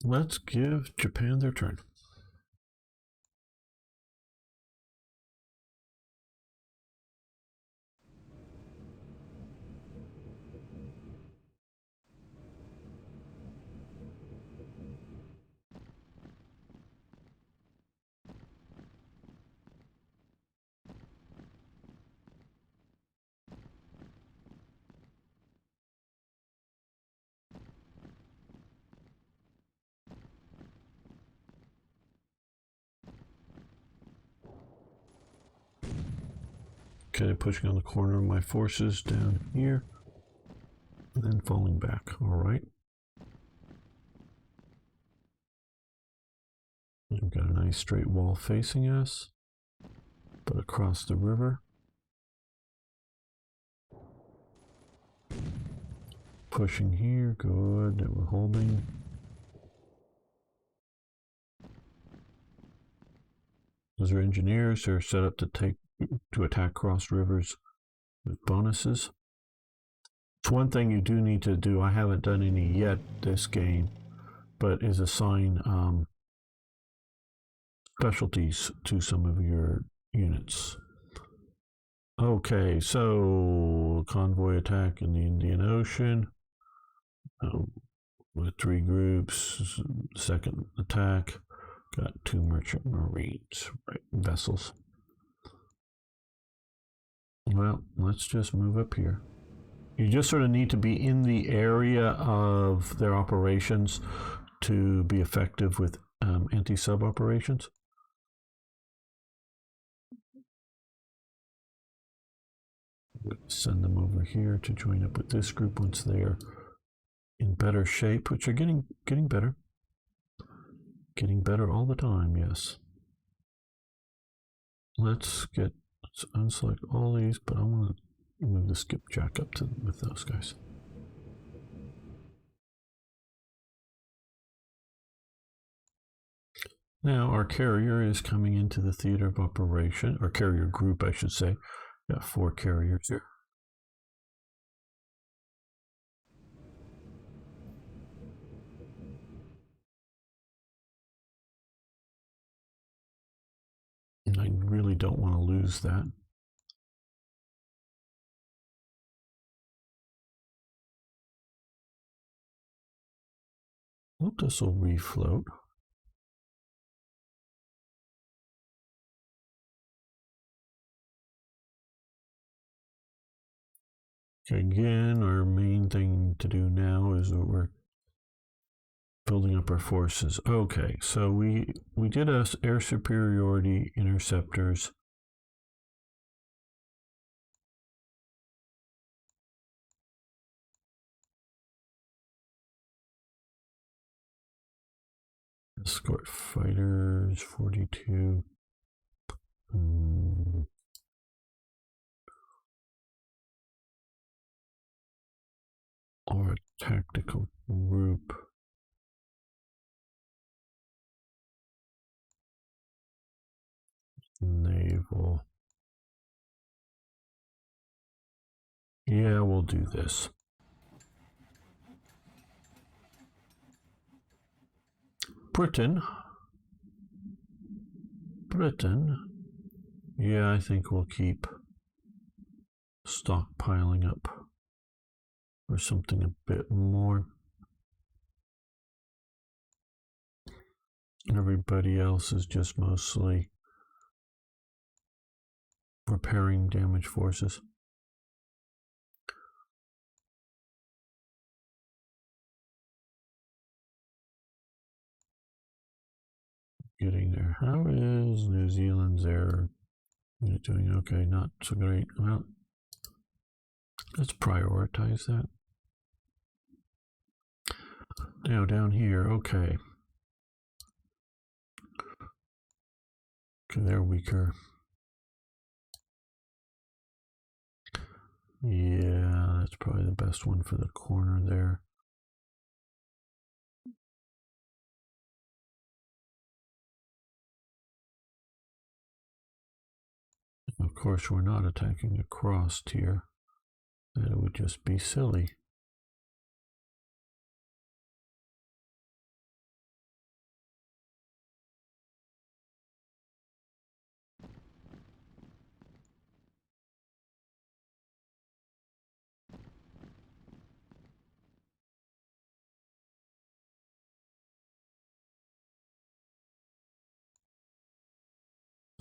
Let's give Japan their turn. Okay, pushing on the corner of my forces down here, and then falling back. All right. We've got a nice straight wall facing us, but across the river. Pushing here, good. We're holding. Those are engineers. They're set up to attack cross rivers with bonuses. It's one thing you do need to do. I haven't done any yet this game, but is assign specialties to some of your units. Okay, so convoy attack in the Indian Ocean with 3 groups. Second attack, got 2 merchant marines, right, vessels. Well, let's just move up here. You just sort of need to be in the area of their operations to be effective with anti-sub operations. Send them over here to join up with this group once they're in better shape, which are getting better. Getting better all the time, yes. Let's unselect all these, but I want to move the skipjack up with those guys. Now our carrier is coming into the theater of operation, or carrier group, I should say. Got 4 carriers here. And I really don't want to lose that. Hope this will refloat. Again, our main thing to do now is that we're building up our forces. Okay, so we did air superiority interceptors. Escort fighters, 42. Or a tactical group. Naval. Yeah, we'll do this. Britain. Yeah, I think we'll keep stockpiling up for something a bit more. Everybody else is just mostly repairing damaged forces. Getting there. How is New Zealand's air unit doing? Okay, not so great. Well, let's prioritize that. Now down here, okay. Okay, they're weaker. Yeah, that's probably the best one for the corner there. Of course, we're not attacking the cross tier. That would just be silly.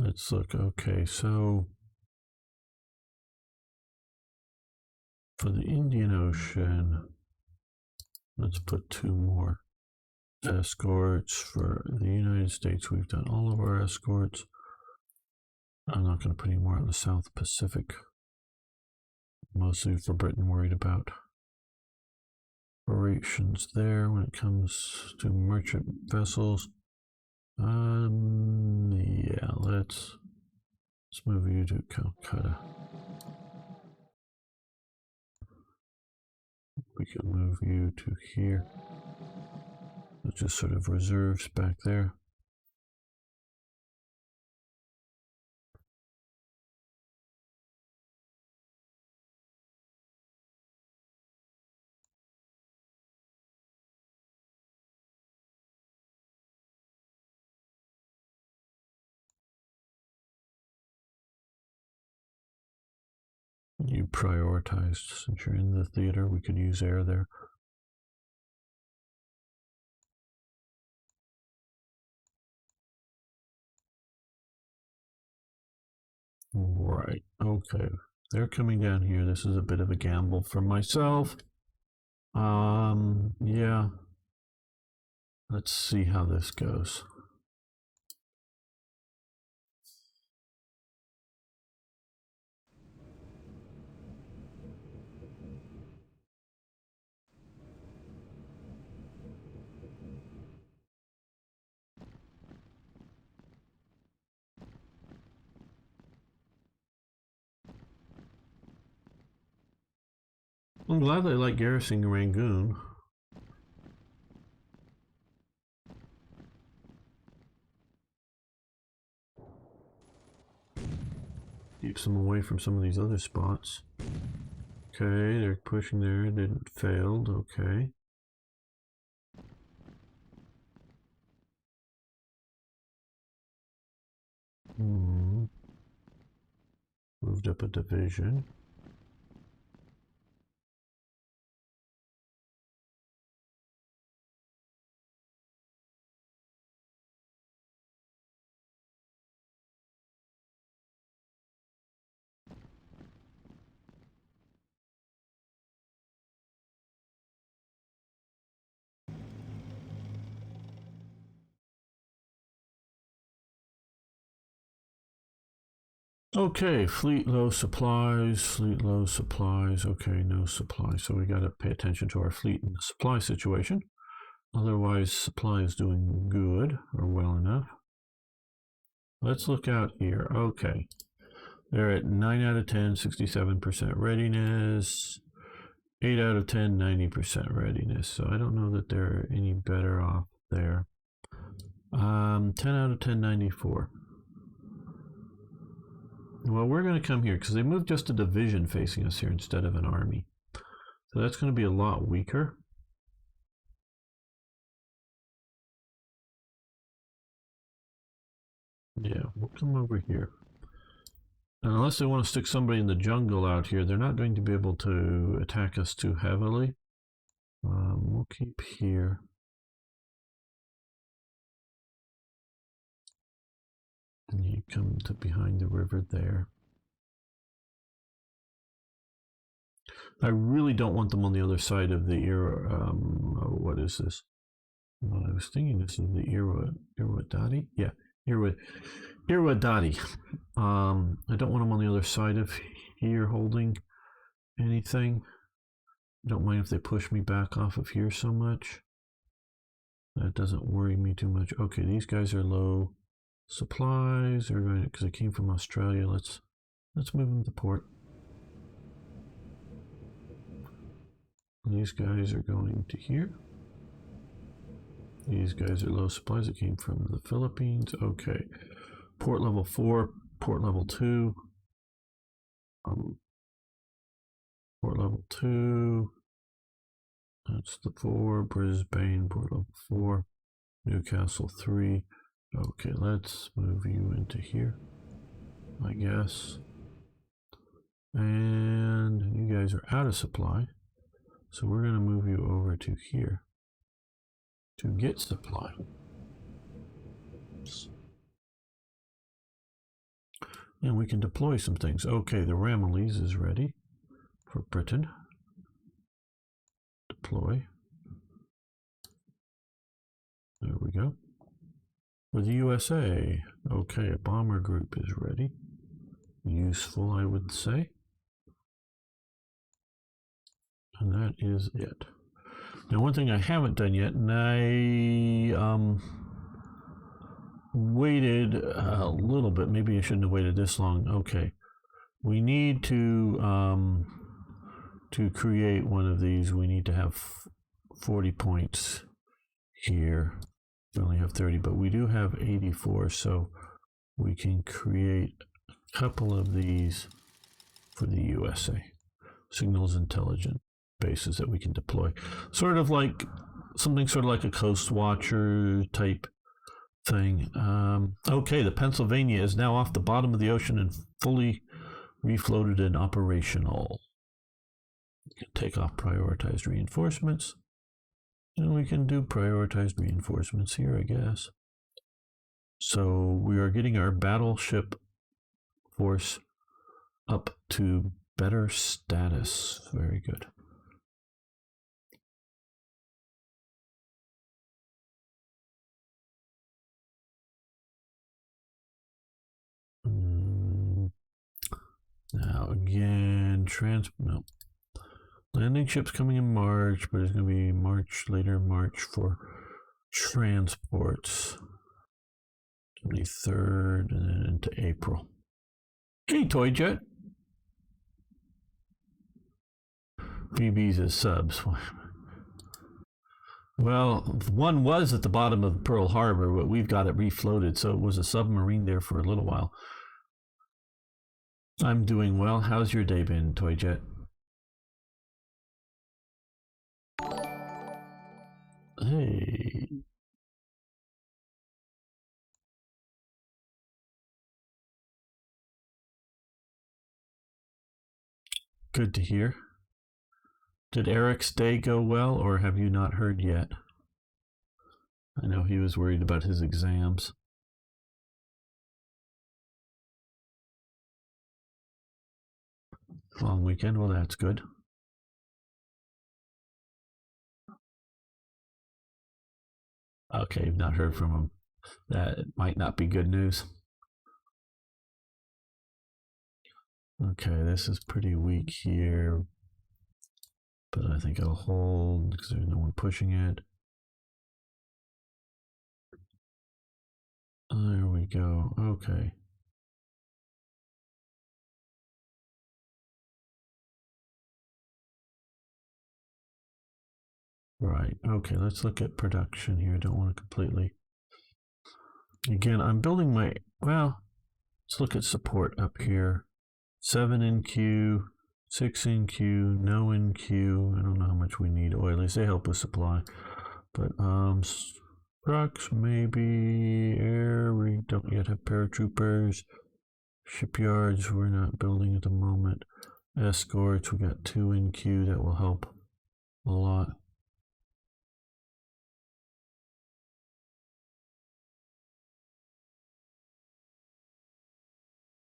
Let's look. Okay, so for the Indian Ocean, let's put 2 more escorts. For the United States, we've done all of our escorts. I'm not going to put any more in the South Pacific. Mostly for Britain, worried about operations there when it comes to merchant vessels. Yeah, let's move you to Calcutta. We can move you to here. It's just sort of reserves back there. You prioritized, since you're in the theater, we could use air there. Right, okay. They're coming down here. This is a bit of a gamble for myself. Yeah. Let's see how this goes. I'm glad they like garrisoning Rangoon. Keeps them away from some of these other spots. Okay, they're pushing there. Didn't failed. Okay. Moved up a division. Okay, fleet low supplies, okay, no supplies. So we got to pay attention to our fleet and the supply situation. Otherwise, supply is doing good or well enough. Let's look out here. Okay, they're at 9 out of 10, 67% readiness. 8 out of 10, 90% readiness. So I don't know that they're any better off there. 10 out of 10, 94. Well, we're going to come here because they moved just a division facing us here instead of an army. So that's going to be a lot weaker. Yeah, we'll come over here. And unless they want to stick somebody in the jungle out here, they're not going to be able to attack us too heavily. We'll keep here. And you come to behind the river there. I really don't want them on the other side of the what is this? Well, I was thinking this is the Irwadadi. Yeah, Irwadadi. I don't want them on the other side of here holding anything. I don't mind if they push me back off of here so much. That doesn't worry me too much. Okay, these guys are low supplies. They're going because they came from Australia. Let's move them to port. These guys are going to here. These guys are low supplies. It came from the Philippines. Okay. Port level 4, port level 2. Port level 2. That's the 4. Brisbane, port level 4. Newcastle 3. Okay, let's move you into here, I guess. And you guys are out of supply. So we're going to move you over to here to get supply. And we can deploy some things. Okay, the Ramillies is ready for Britain. Deploy. There we go. For the USA, okay, a bomber group is ready. Useful, I would say. And that is it. Now, one thing I haven't done yet, and I waited a little bit. Maybe I shouldn't have waited this long. Okay, we need to create one of these. We need to have 40 points here. We only have 30, but we do have 84, so we can create a couple of these for the USA. Signals intelligent bases that we can deploy. Sort of like something sort of like a Coast Watcher type thing. Okay, the Pennsylvania is now off the bottom of the ocean and fully refloated and operational. We can take off prioritized reinforcements. And we can do prioritized reinforcements here, I guess. So we are getting our battleship force up to better status. Very good. Now again, no. Landing ships coming in March, but it's going to be later March for transports. 23rd and then into April. Hey, Toy Jet. BBs as subs. Well, one was at the bottom of Pearl Harbor, but we've got it refloated, so it was a submarine there for a little while. I'm doing well. How's your day been, Toy Jet? Hey. Good to hear. Did Eric's day go well, or have you not heard yet? I know he was worried about his exams. Long weekend? Well, that's good. Okay, you've not heard from him. That might not be good news. Okay, this is pretty weak here, but I think I'll hold because there's no one pushing it. There we go. Okay. Right. Okay, let's look at production here. I don't want to completely. Again, I'm building my. Well, let's look at support up here. 7 in queue, 6 in queue, no in queue. I don't know how much we need oilies. They help with supply. But trucks, maybe. Air, we don't yet have paratroopers. Shipyards, we're not building at the moment. Escorts, we got 2 in queue. That will help a lot.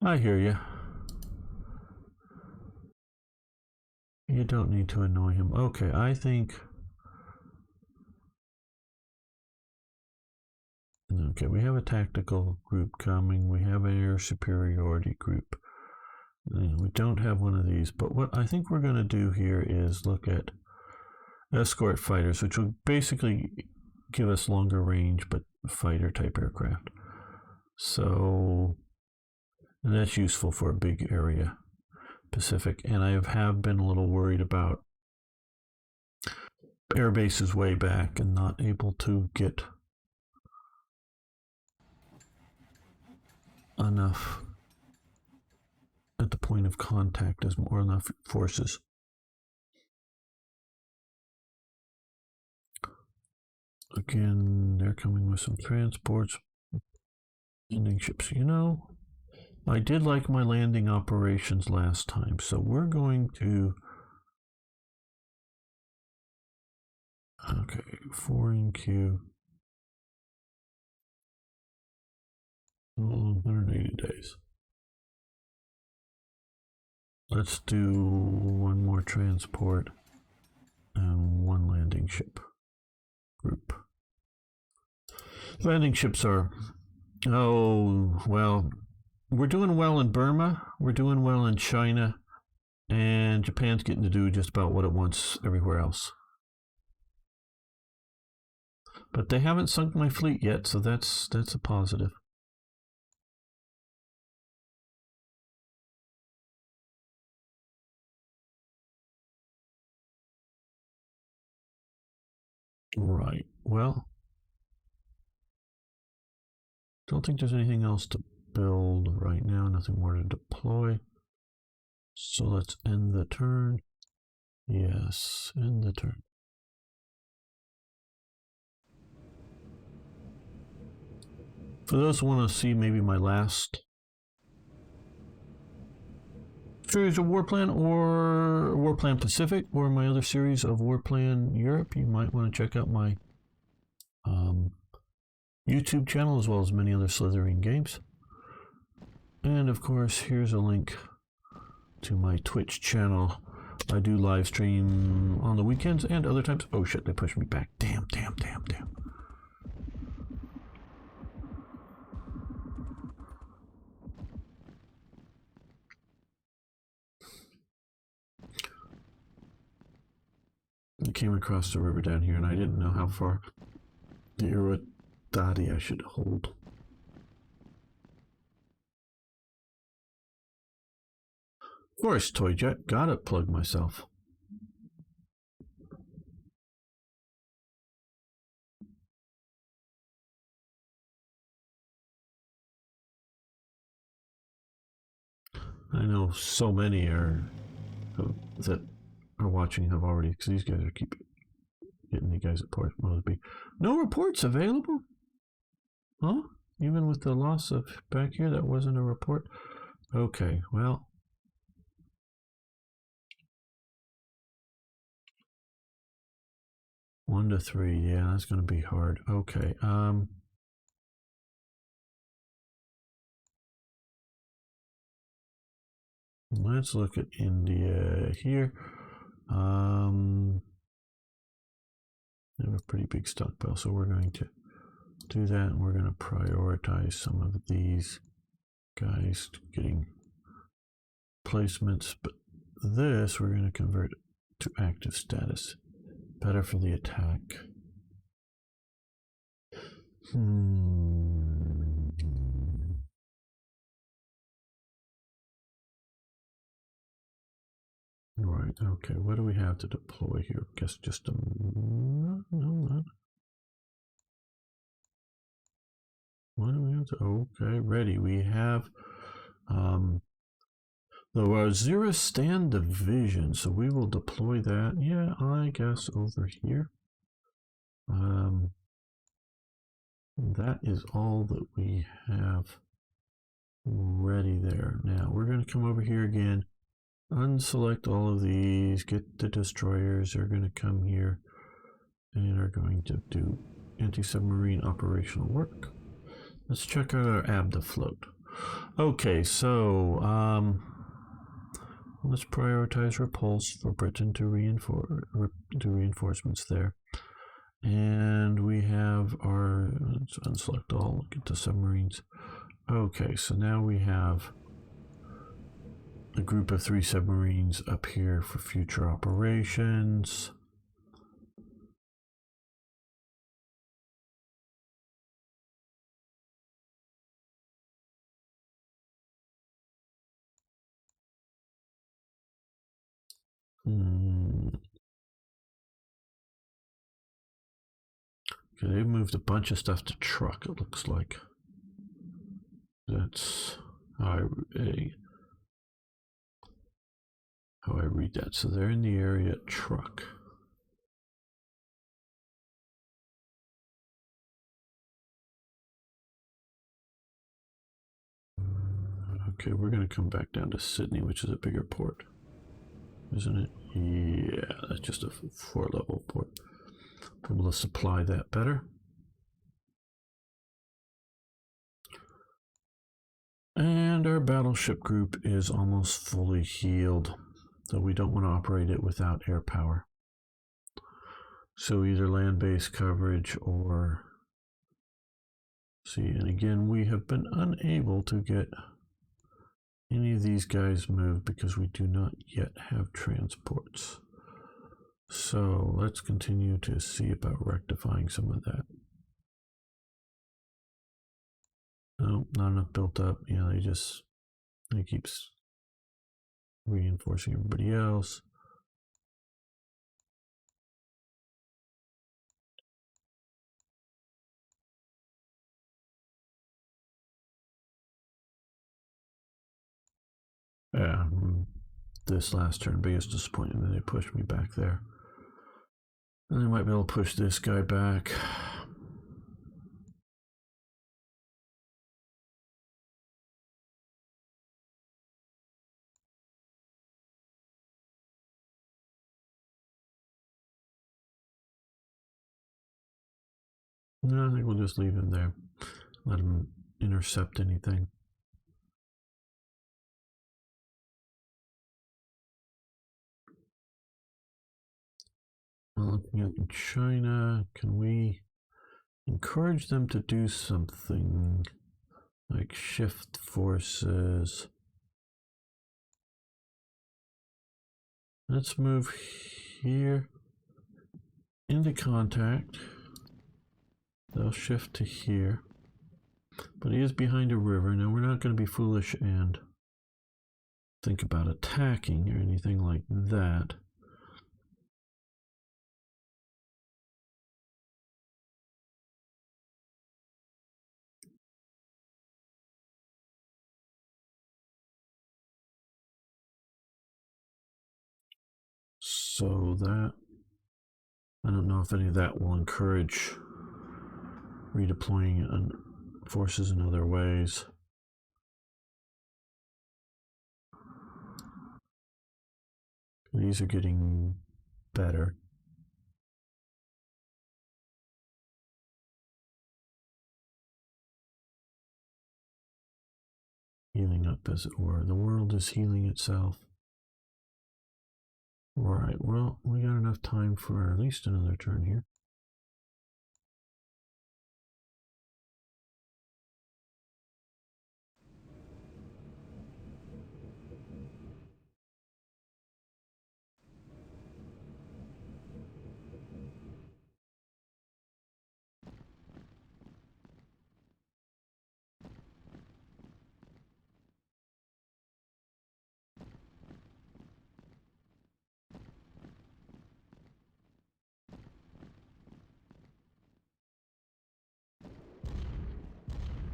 I hear you. You don't need to annoy him. Okay, I think. Okay, we have a tactical group coming. We have an air superiority group. We don't have one of these, but what I think we're going to do here is look at escort fighters, which will basically give us longer range, but fighter type aircraft. So, and that's useful for a big area, Pacific. And I have been a little worried about air bases way back and not able to get enough at the point of contact as more enough forces. Again, they're coming with some transports, landing ships. You know, I did like my landing operations last time, so we're going to. Okay, 4 in queue. 180 days. Let's do one more transport and one landing ship group. Landing ships are, oh, well, we're doing well in Burma, we're doing well in China, and Japan's getting to do just about what it wants everywhere else. But they haven't sunk my fleet yet, so that's a positive. Right. Well, don't think there's anything else to build right now. Nothing more to deploy. So let's end the turn. Yes, end the turn. For those who want to see maybe my last series of WarPlan or WarPlan Pacific or my other series of WarPlan Europe, you might want to check out my YouTube channel as well as many other Slithering games. And of course, here's a link to my Twitch channel. I do live stream on the weekends and other times. Oh shit, they pushed me back. Damn. I came across the river down here and I didn't know how far the Iridati I should hold. Of course, Toy Jet. Gotta plug myself. I know so many that are watching have already, because these guys are keep getting the guys at Port Mosby. No reports available? Huh? Even with the loss of back here, that wasn't a report? Okay, well. One to three, yeah, that's going to be hard. Okay, let's look at India here. They have a pretty big stockpile, so we're going to do that, and we're going to prioritize some of these guys getting placements, but this we're going to convert to active status. Better for the attack. Right, okay, what do we have to deploy here? I guess just a... No, not. What do we have to... Okay, ready. We have the Waziristan division, so we will deploy that. Yeah, I guess over here. That is all that we have ready there. Now we're going to come over here again, unselect all of these, get the destroyers. They're going to come here and are going to do anti-submarine operational work. Let's check out our ABDA float. Okay, so let's prioritize repulse for Britain to do reinforcements there. And we have our, let's unselect all, get the submarines. Okay, so now we have a group of 3 submarines up here for future operations. Okay, they've moved a bunch of stuff to truck, it looks like. That's how I read that. So they're in the area truck. Okay, we're going to come back down to Sydney, which is a bigger port, isn't it? Yeah, that's just a 4-level port. Able to supply that better. And our battleship group is almost fully healed, so we don't want to operate it without air power. So either land-based coverage or... See, and again, we have been unable to get any of these guys moved because we do not yet have transports. So let's continue to see about rectifying some of that. No, not enough built up. Yeah, they keeps reinforcing everybody else. Yeah, this last turn, biggest disappointment, they pushed me back there. And they might be able to push this guy back. No, I think we'll just leave him there. Let him intercept anything. Looking at China, can we encourage them to do something like shift forces? Let's move here into contact. They'll shift to here. But he is behind a river. Now, we're not going to be foolish and think about attacking or anything like that. So that, I don't know if any of that will encourage redeploying forces in other ways. These are getting better. Healing up, as it were. The world is healing itself. Right, well, we got enough time for at least another turn here.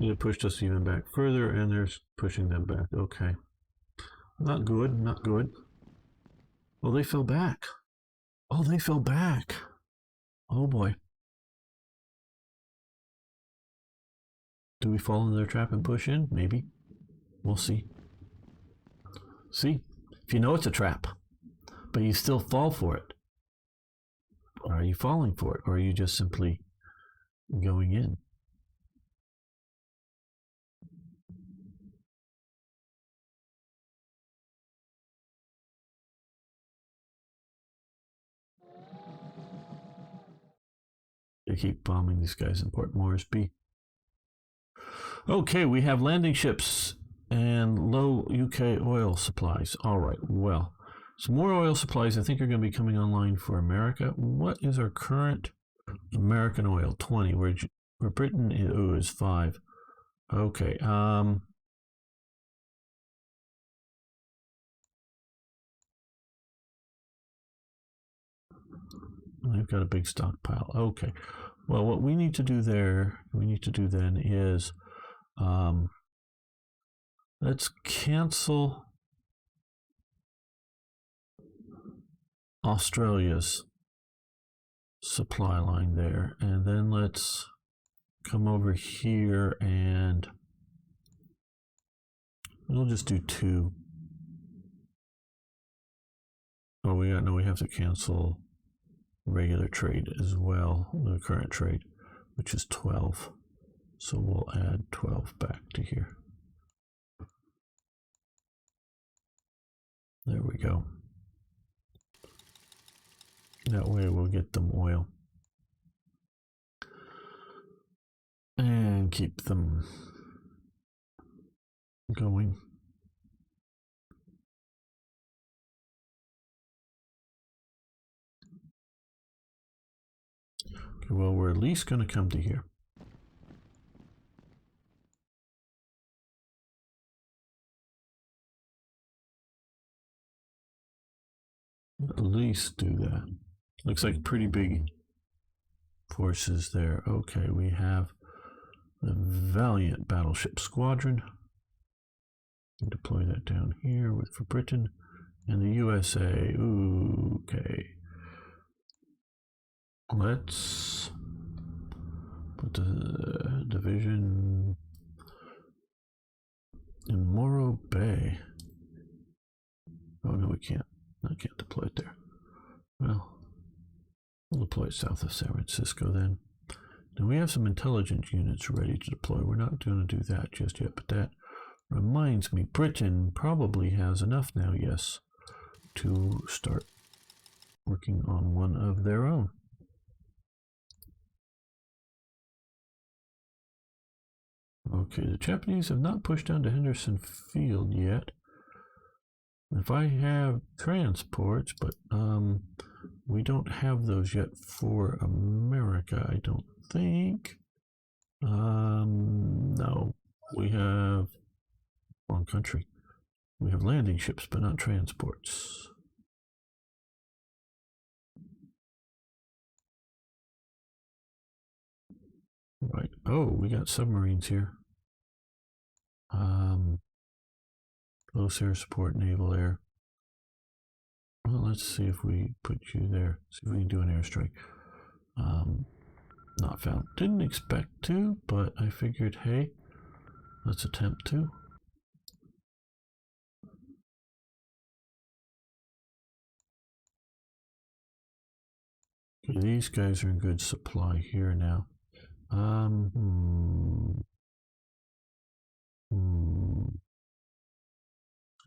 It pushed us even back further, and they're pushing them back. Okay. Not good, not good. Oh, they fell back. Oh, they fell back. Oh, boy. Do we fall in their trap and push in? Maybe. We'll see. See? If you know it's a trap, but you still fall for it, are you falling for it, or are you just simply going in? They keep bombing these guys in Port Moresby. Okay, we have landing ships and low UK oil supplies. All right, well, some more oil supplies I think are going to be coming online for America. What is our current American oil? 20. Where Britain is 5. Okay. I've got a big stockpile. Okay. Well, what we need to do then is let's cancel Australia's supply line there, and then let's come over here and we'll just do 2. Oh, we have to cancel regular trade as well, the current trade, which is 12. So we'll add 12 back to here. There we go. That way we'll get them oil. And keep them going. Okay, well, we're at least going to come to here. At least do that. Looks like pretty big forces there. Okay, we have the Valiant Battleship Squadron. Deploy that down here for Britain and the USA. Ooh, okay. Let's put the division in Morro Bay. Oh no, we can't. I can't deploy it there. Well, we'll deploy it south of San Francisco then. Now we have some intelligence units ready to deploy. We're not going to do that just yet, but that reminds me, Britain probably has enough now, yes, to start working on one of their own. Okay, the Japanese have not pushed down to Henderson Field yet. If I have transports, but we don't have those yet for America, I don't think. No, we have wrong country. We have landing ships, but not transports. Right. Oh, we got submarines here. Close air support, naval air. Well, let's see if we put you there. See if we can do an airstrike. Not found. Didn't expect to, but I figured, hey, let's attempt to. Okay, these guys are in good supply here now.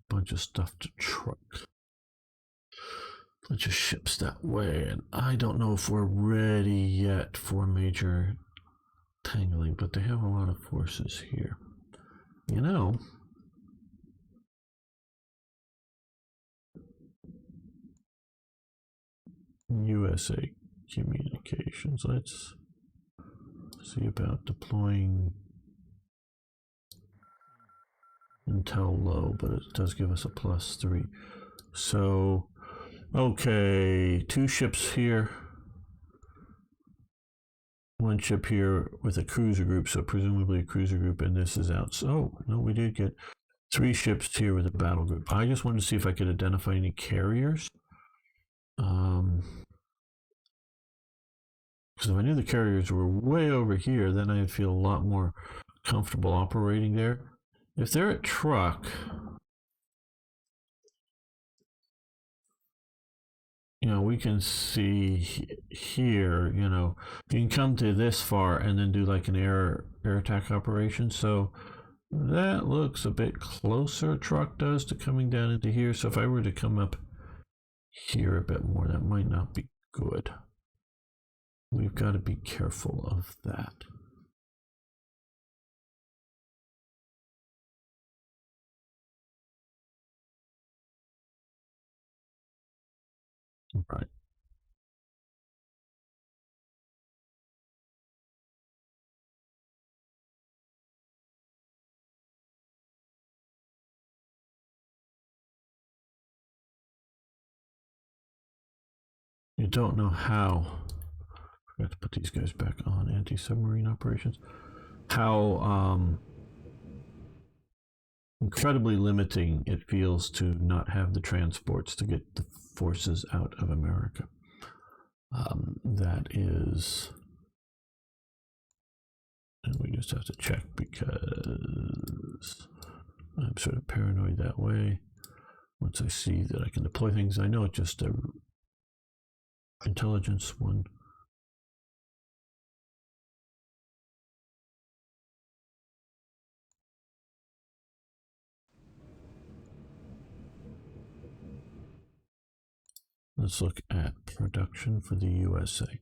Bunch of stuff to truck. Bunch of ships that way, and I don't know if we're ready yet for major tangling, but they have a lot of forces here. You know, USA Communications. Let's see about deploying Intel low, but it does give us a +3. So, okay, 2 ships here. 1 ship here with a cruiser group, so presumably a cruiser group, and this is out. So, no, we did get 3 ships here with a battle group. I just wanted to see if I could identify any carriers. Because if I knew the carriers were way over here, then I'd feel a lot more comfortable operating there. If they're at truck, you know, we can see here, you know, you can come to this far and then do like an air attack operation. So that looks a bit closer, truck does, to coming down into here. So if I were to come up here a bit more, that might not be good. We've got to be careful of that. Right. You don't know how. Forgot to put these guys back on anti-submarine operations. How incredibly limiting it feels to not have the transports to get the forces out of America. That is, and we just have to check because I'm sort of paranoid that way. Once I see that I can deploy things, I know it's just a intelligence one. Let's look at production for the USA.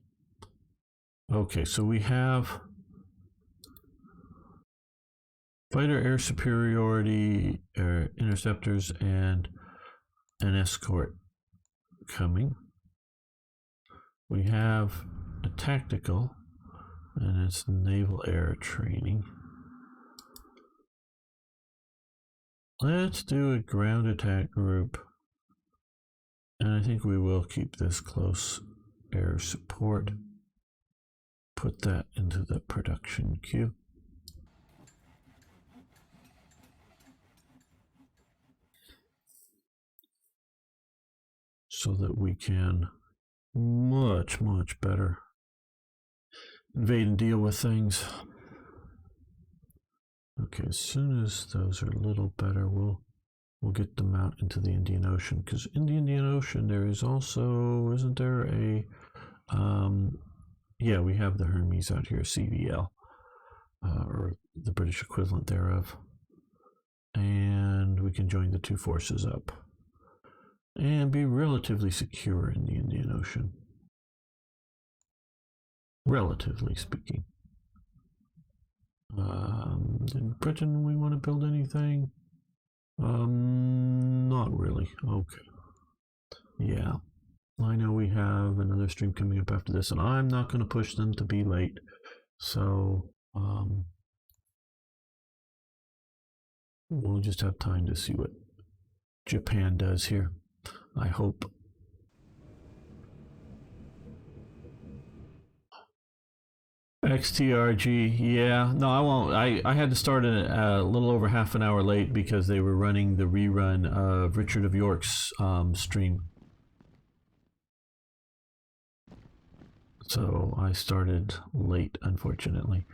Okay, so we have fighter air superiority, interceptors, and an escort coming. We have a tactical, and it's naval air training. Let's do a ground attack group. And I think we will keep this close air support. Put that into the production queue. So that we can much better invade and deal with things. Okay, as soon as those are a little better, we'll get them out into the Indian Ocean, because in the Indian Ocean there is also, isn't there a yeah, we have the Hermes out here, CVL, or the British equivalent thereof, and we can join the two forces up and be relatively secure in the Indian Ocean, relatively speaking. In Britain, we want to build anything? Not really. Okay. Yeah. I know we have another stream coming up after this, and I'm not going to push them to be late. So, we'll just have time to see what Japan does here, I hope. XTRG, yeah. No, I won't. I had to start a little over half an hour late because they were running the rerun of Richard of York's stream. So I started late, unfortunately.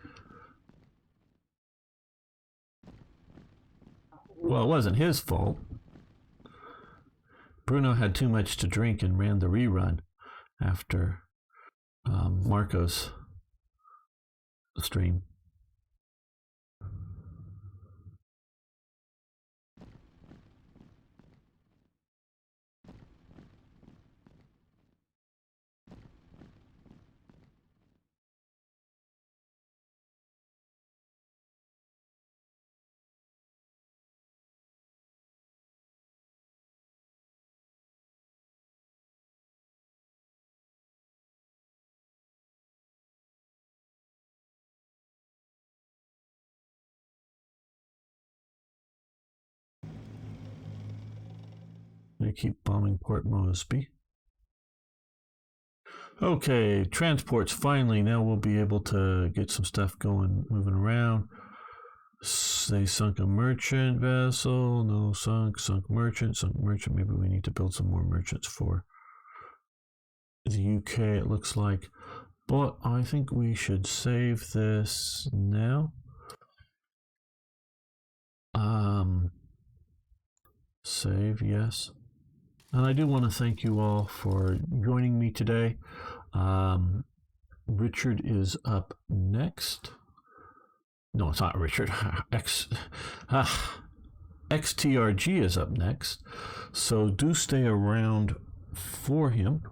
Well, it wasn't his fault. Bruno had too much to drink and ran the rerun after Marco's stream. They keep bombing Port Moresby. Okay, transports finally. Now we'll be able to get some stuff going, moving around. They sunk a merchant vessel. No, sunk merchant. Maybe we need to build some more merchants for the UK, it looks like. But I think we should save this now. Save, yes. And I do want to thank you all for joining me today. Richard is up next. No, it's not Richard. XTRG is up next. So do stay around for him.